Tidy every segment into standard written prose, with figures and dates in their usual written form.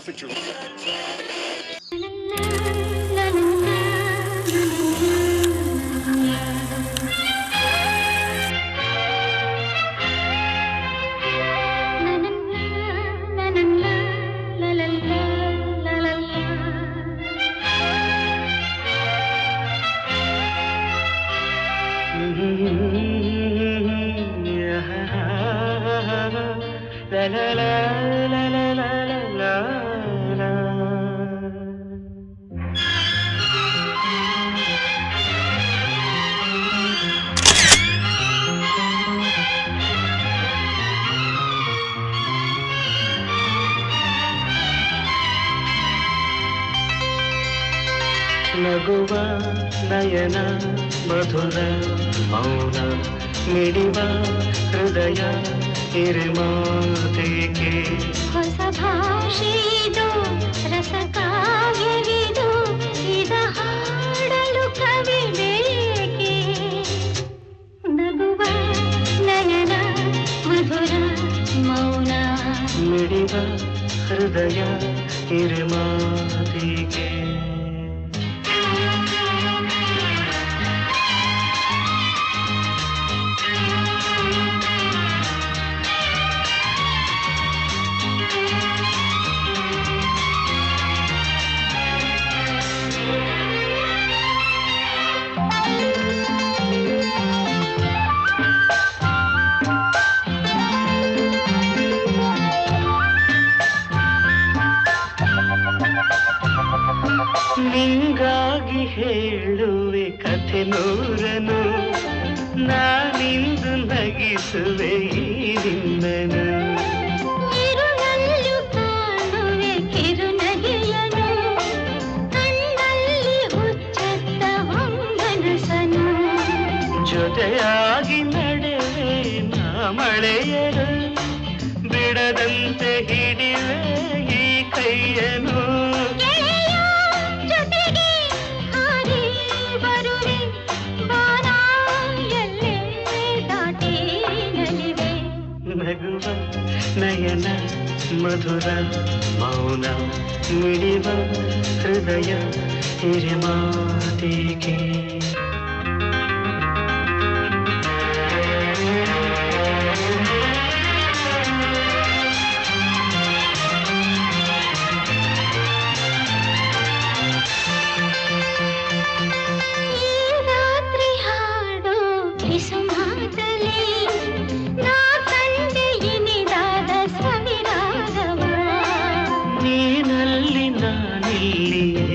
at you. La la la la la la la la. ನಗುವ ನಯನ ಮಧುರ ಮೌನ ಮಿಡಿವ ಹೃದಯ ಹಿರಿಮಾತೆಗೆ ಹೊಸ ಭಾಷೆದು ರಸ ಕಾವ್ಯವಿದು ಇದ ಹಾಡಲು ಕವಿ ಬೇಕೆ ನಗುವ ನಯನ ಮಧುರ ಮೌನ ಮಿಡಿವ ಹೃದಯ ಹಿರಿಮಾತೆಗೆ ನಿಂಗಾಗಿ ಹೇಳುವೆ ಕಥೆ ನೂರನು ನಾನಿಂದು ನಗಿಸುವೆ ಈ ನಿನ್ನನು ಇರುಳಲ್ಲೂ ಕಾಣುವೆ ಕಿರುನಗೆಯನು ಕಣ್ಣಲ್ಲಿ ಹುಚ್ಚತ್ತ ಹೊಂಗನಸನು ಜೊತೆಯಾಗಿ ನಡೆವೆ ನಾ ಮಳೆಯರು ಬಿಡದಂತೆ ಹಿಡಿವೆ ಈ ಕೈಯನು ನಗುವ ನಯನ ಮಧುರ ಮೌನ ಮಿಡಿವ ಹೃದಯ ಹಿರಿಮಾತೆಗೆ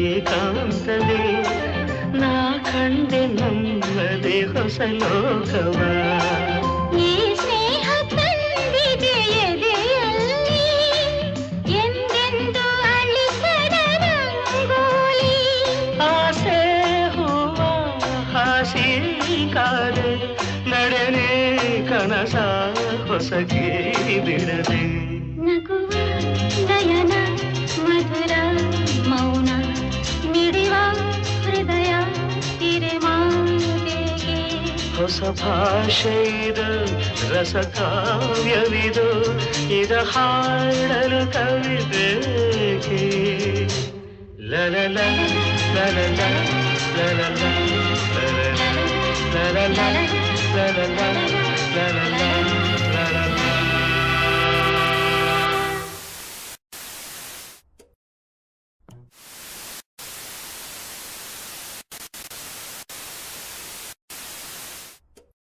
ಏಕಾಂತವೇ ನಾ ಕಂಡೆ ನಮ್ಮದೇ ಹೊಸ ಲೋಕವ ಈ ಸ್ನೇಹ ತಂದಿದೆ ಎದೆಯಲ್ಲಿ ಎಂದೆಂದು ಅಳಿಸದ ರಂಗೋಲಿ ಆಸೆ ಹೂವ ಹಾಸಿ ಕಾದೆ ನಡೆನೆ ಕನಸ ಹೊಸಗೆ ಬಿಡದೆ ನಗುವ ನಯನ ಮಧುರ ಮೌನ ಮಿಡಿವ ಹೃದಯ ಹಿರಿಮಾತೆಗೆ ಹೊಸ ಭಾಷೆ ಇದು ರಸ ಕಾವ್ಯವಿದು ಇದ ಹಾಡಲು ಕವಿ ಬೇಕೆ ಲಲಲ ಲಲಲ ಲಲಲ ಲಲಲ ಲಲಲ ಲಲಲ ಲಲಲ